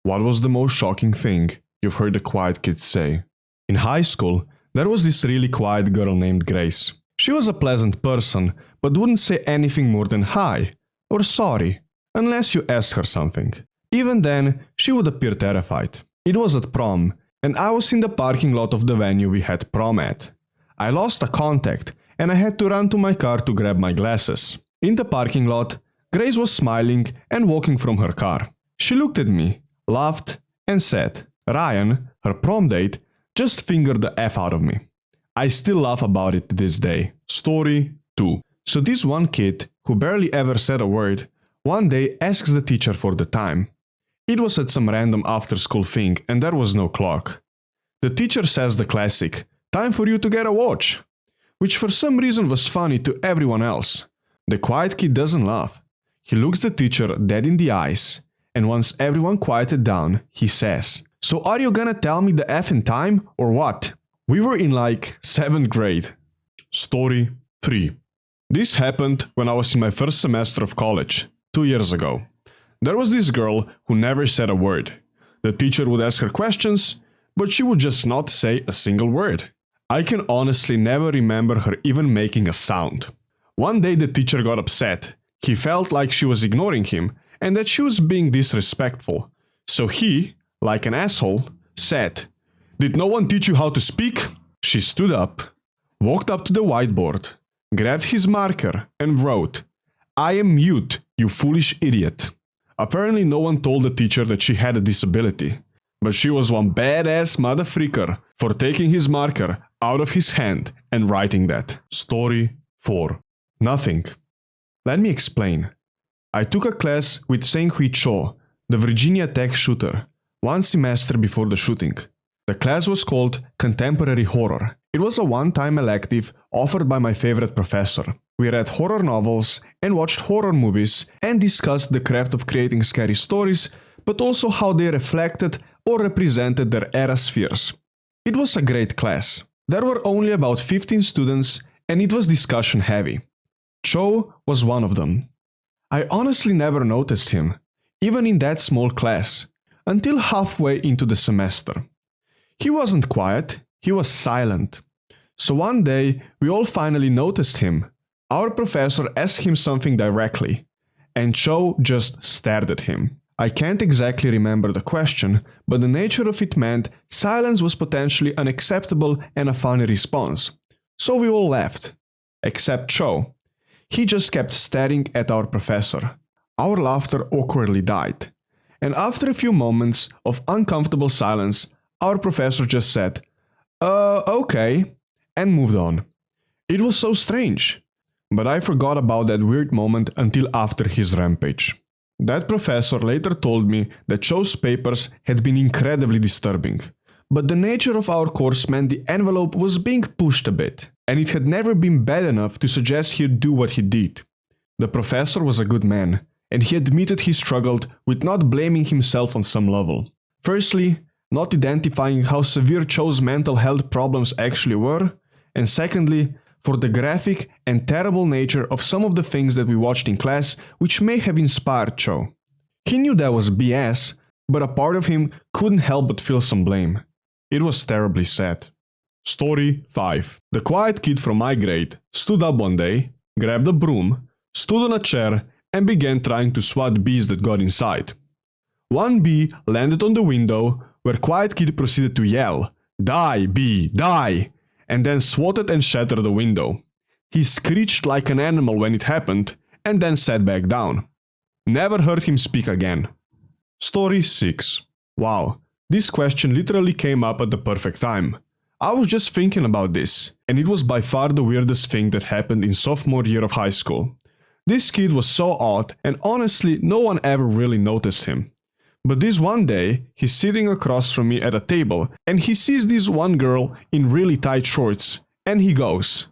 What was the most shocking thing you've heard the quiet kids say? In high school, there was this really quiet girl named Grace. She was a pleasant person, but wouldn't say anything more than hi or sorry, unless you asked her something. Even then, she would appear terrified. It was at prom, and I was in the parking lot of the venue we had prom at. I lost a contact, and I had to run to my car to grab my glasses. In the parking lot, Grace was smiling and walking from her car. She looked at me, laughed, and said, "Ryan, her prom date, just fingered the F out of me." I still laugh about it to this day. Story 2. So this one kid, who barely ever said a word, one day asks the teacher for the time. It was at some random after-school thing and there was no clock. The teacher says the classic, "Time for you to get a watch," which for some reason was funny to everyone else. The quiet kid doesn't laugh. He looks the teacher dead in the eyes, and once everyone quieted down, he says, "So are you gonna tell me the F in time, or what?" We were in like 7th grade. Story 3. This happened when I was in my first semester of college, 2 years ago. There was this girl who never said a word. The teacher would ask her questions, but she would just not say a single word. I can honestly never remember her even making a sound. One day the teacher got upset. He felt like she was ignoring him and that she was being disrespectful. So he, like an asshole, said, "Did no one teach you how to speak?" She stood up, walked up to the whiteboard, grabbed his marker and wrote, "I am mute, you foolish idiot." Apparently no one told the teacher that she had a disability, but she was one badass motherfreaker for taking his marker out of his hand and writing that. Story 4. Nothing. Let me explain. I took a class with Seung-Hui Cho, the Virginia Tech shooter, one semester before the shooting. The class was called Contemporary Horror. It was a one-time elective offered by my favorite professor. We read horror novels and watched horror movies and discussed the craft of creating scary stories, but also how they reflected or represented their era spheres. It was a great class. There were only about 15 students and it was discussion heavy. Cho was one of them. I honestly never noticed him, even in that small class, until halfway into the semester. He wasn't quiet, he was silent. So one day, we all finally noticed him. Our professor asked him something directly, and Cho just stared at him. I can't exactly remember the question, but the nature of it meant silence was potentially unacceptable and a funny response. So we all laughed. Except Cho. He just kept staring at our professor. Our laughter awkwardly died. And after a few moments of uncomfortable silence, our professor just said, okay, and moved on. It was so strange. But I forgot about that weird moment until after his rampage. That professor later told me that Cho's papers had been incredibly disturbing. But the nature of our course meant the envelope was being pushed a bit, and it had never been bad enough to suggest he'd do what he did. The professor was a good man, and he admitted he struggled with not blaming himself on some level. Firstly, not identifying how severe Cho's mental health problems actually were, and secondly, for the graphic and terrible nature of some of the things that we watched in class which may have inspired Cho. He knew that was BS, but a part of him couldn't help but feel some blame. It was terribly sad. Story 5. The quiet kid from my grade stood up one day, grabbed a broom, stood on a chair, and began trying to swat bees that got inside. One bee landed on the window, where quiet kid proceeded to yell, "Die, bee, die!" and then swatted and shattered the window. He screeched like an animal when it happened, and then sat back down. Never heard him speak again. Story 6. Wow, this question literally came up at the perfect time. I was just thinking about this, and it was by far the weirdest thing that happened in sophomore year of high school. This kid was so odd, and honestly, no one ever really noticed him. But this one day, he's sitting across from me at a table, and he sees this one girl in really tight shorts, and he goes,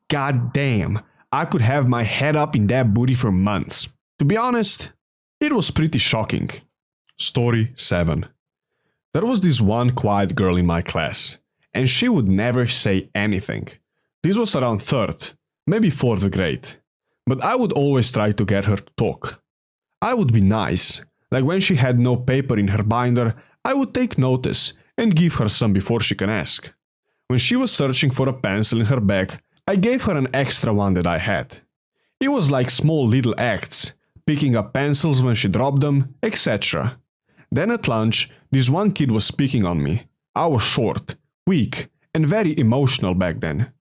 "God damn, I could have my head up in that booty for months." To be honest, it was pretty shocking. Story 7. There was this one quiet girl in my class, and she would never say anything. This was around 3rd, maybe 4th grade, but I would always try to get her to talk. I would be nice, Like when she had no paper in her binder, I would take notice and give her some before she can ask. When she was searching for a pencil in her bag, I gave her an extra one that I had. It was like small little acts, picking up pencils when she dropped them, etc. Then at lunch, this one kid was picking on me. I was short, weak, and very emotional back then.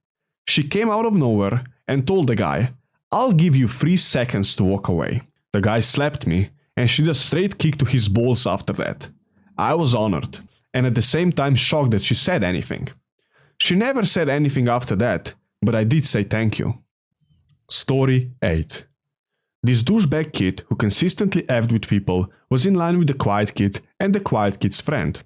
She came out of nowhere and told the guy, "I'll give you 3 seconds to walk away." The guy slapped me, and she did a straight kick to his balls after that. I was honored, and at the same time shocked that she said anything. She never said anything after that, but I did say thank you. Story 8. This douchebag kid who consistently effed with people was in line with the quiet kid and the quiet kid's friend.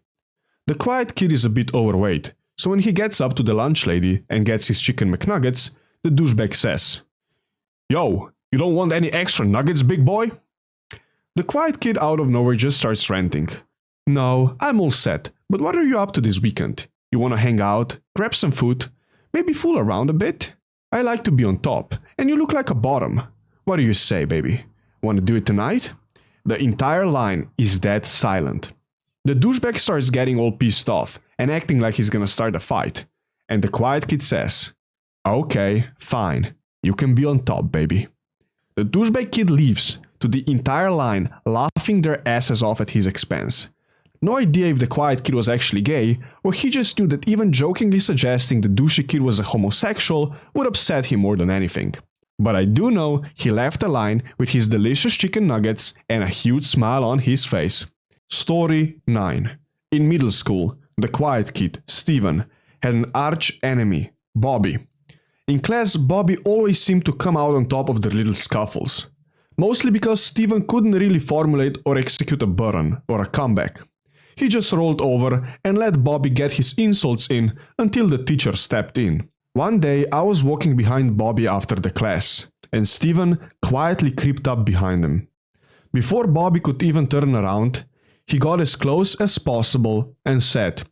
The quiet kid is a bit overweight, so when he gets up to the lunch lady and gets his chicken McNuggets, the douchebag says, "Yo, you don't want any extra nuggets, big boy?" The quiet kid out of nowhere just starts ranting. "No, I'm all set, but what are you up to this weekend? You wanna hang out, grab some food, maybe fool around a bit? I like to be on top, and you look like a bottom. What do you say, baby? Wanna do it tonight?" The entire line is dead silent. The douchebag starts getting all pissed off and acting like he's gonna start a fight. And the quiet kid says, "Okay, fine. You can be on top, baby." The douchebag kid leaves, to the entire line laughing their asses off at his expense. No idea if the quiet kid was actually gay, or he just knew that even jokingly suggesting the douchey kid was a homosexual would upset him more than anything. But I do know he left the line with his delicious chicken nuggets and a huge smile on his face. Story 9. In middle school, the quiet kid, Steven, had an arch enemy, Bobby. In class, Bobby always seemed to come out on top of their little scuffles. Mostly because Steven couldn't really formulate or execute a burn or a comeback. He just rolled over and let Bobby get his insults in until the teacher stepped in. One day I was walking behind Bobby after the class, and Steven quietly creeped up behind him. Before Bobby could even turn around, he got as close as possible and said,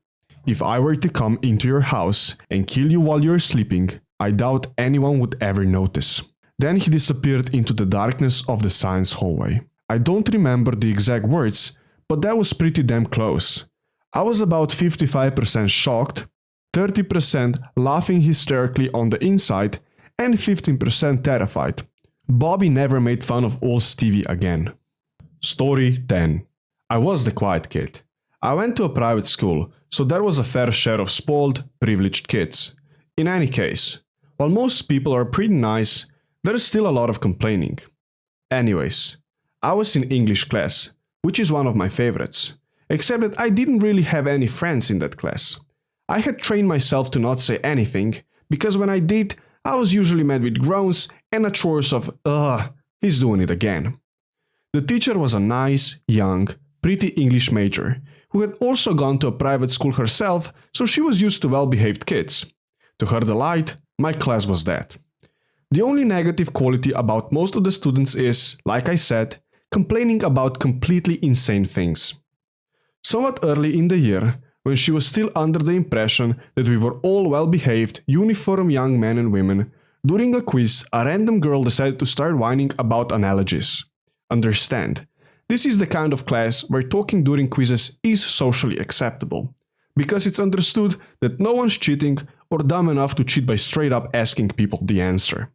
"If I were to come into your house and kill you while you're sleeping, I doubt anyone would ever notice." Then he disappeared into the darkness of the science hallway. I don't remember the exact words, but that was pretty damn close. I was about 55% shocked, 30% laughing hysterically on the inside, and 15% terrified. Bobby never made fun of old Stevie again. Story 10. I was the quiet kid. I went to a private school, so there was a fair share of spoiled, privileged kids. In any case, while most people are pretty nice, there is still a lot of complaining. Anyways, I was in English class, which is one of my favorites, except that I didn't really have any friends in that class. I had trained myself to not say anything, because when I did, I was usually met with groans and a chorus of, he's doing it again." The teacher was a nice, young, pretty English major, who had also gone to a private school herself, so she was used to well-behaved kids. To her delight, my class was that. The only negative quality about most of the students is, like I said, complaining about completely insane things. Somewhat early in the year, when she was still under the impression that we were all well-behaved, uniform young men and women, during a quiz, a random girl decided to start whining about analogies. Understand, this is the kind of class where talking during quizzes is socially acceptable, because it's understood that no one's cheating or dumb enough to cheat by straight up asking people the answer.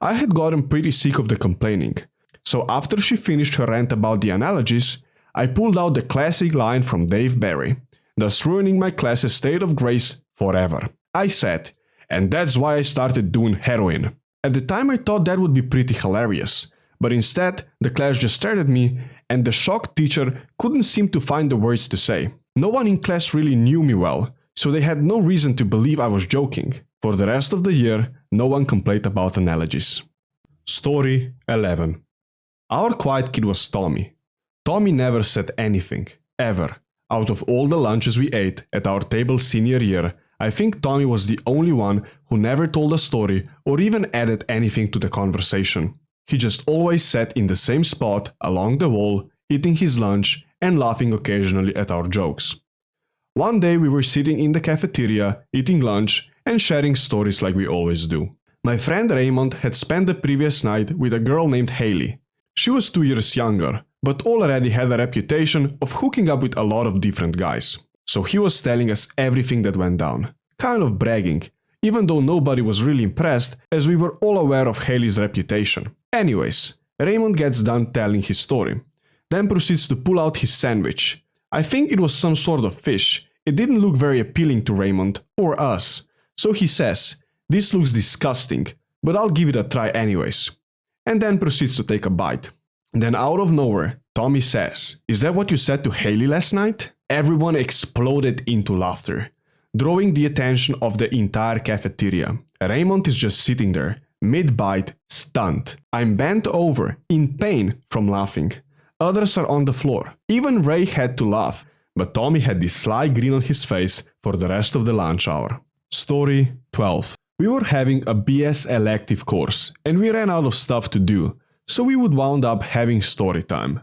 I had gotten pretty sick of the complaining, so after she finished her rant about the analogies, I pulled out the classic line from Dave Barry, thus ruining my class's state of grace forever. I said, "And that's why I started doing heroin." At the time I thought that would be pretty hilarious, but instead the class just stared at me and the shocked teacher couldn't seem to find the words to say. No one in class really knew me well, so they had no reason to believe I was joking. For the rest of the year, no one complained about analogies. Story 11. Our quiet kid was Tommy. Tommy never said anything, ever. Out of all the lunches we ate at our table senior year, I think Tommy was the only one who never told a story or even added anything to the conversation. He just always sat in the same spot along the wall, eating his lunch and laughing occasionally at our jokes. One day we were sitting in the cafeteria, eating lunch and sharing stories like we always do. My friend Raymond had spent the previous night with a girl named Haley. She was 2 years younger, but already had a reputation of hooking up with a lot of different guys. So he was telling us everything that went down, kind of bragging, even though nobody was really impressed as we were all aware of Haley's reputation. Anyways, Raymond gets done telling his story, then proceeds to pull out his sandwich. I think it was some sort of fish. It didn't look very appealing to Raymond or us, so he says, "This looks disgusting, but I'll give it a try anyways," and then proceeds to take a bite. Then out of nowhere, Tommy says, "Is that what you said to Haley last night?" Everyone exploded into laughter, drawing the attention of the entire cafeteria. Raymond is just sitting there, mid-bite, stunned. I'm bent over, in pain from laughing. Others are on the floor. Even Ray had to laugh, but Tommy had this sly grin on his face for the rest of the lunch hour. Story 12. We were having a BS elective course, and we ran out of stuff to do, so we would wound up having story time.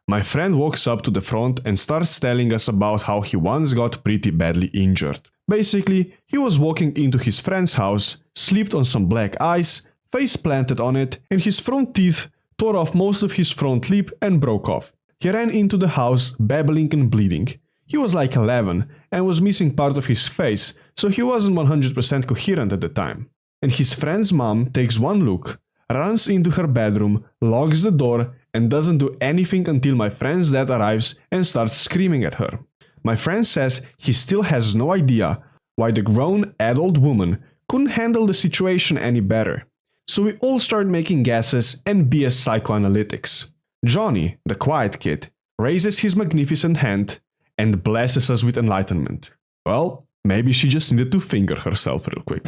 My friend walks up to the front and starts telling us about how he once got pretty badly injured. Basically, he was walking into his friend's house, slipped on some black ice, face planted on it, and his front teeth tore off most of his front lip and broke off. He ran into the house, babbling and bleeding. He was like 11 and was missing part of his face, so he wasn't 100% coherent at the time. And his friend's mom takes one look, runs into her bedroom, locks the door, and doesn't do anything until my friend's dad arrives and starts screaming at her. My friend says he still has no idea why the grown adult woman couldn't handle the situation any better. So we all start making guesses and BS psychoanalytics. Johnny, the quiet kid, raises his magnificent hand and blesses us with enlightenment. Well, maybe she just needed to finger herself real quick.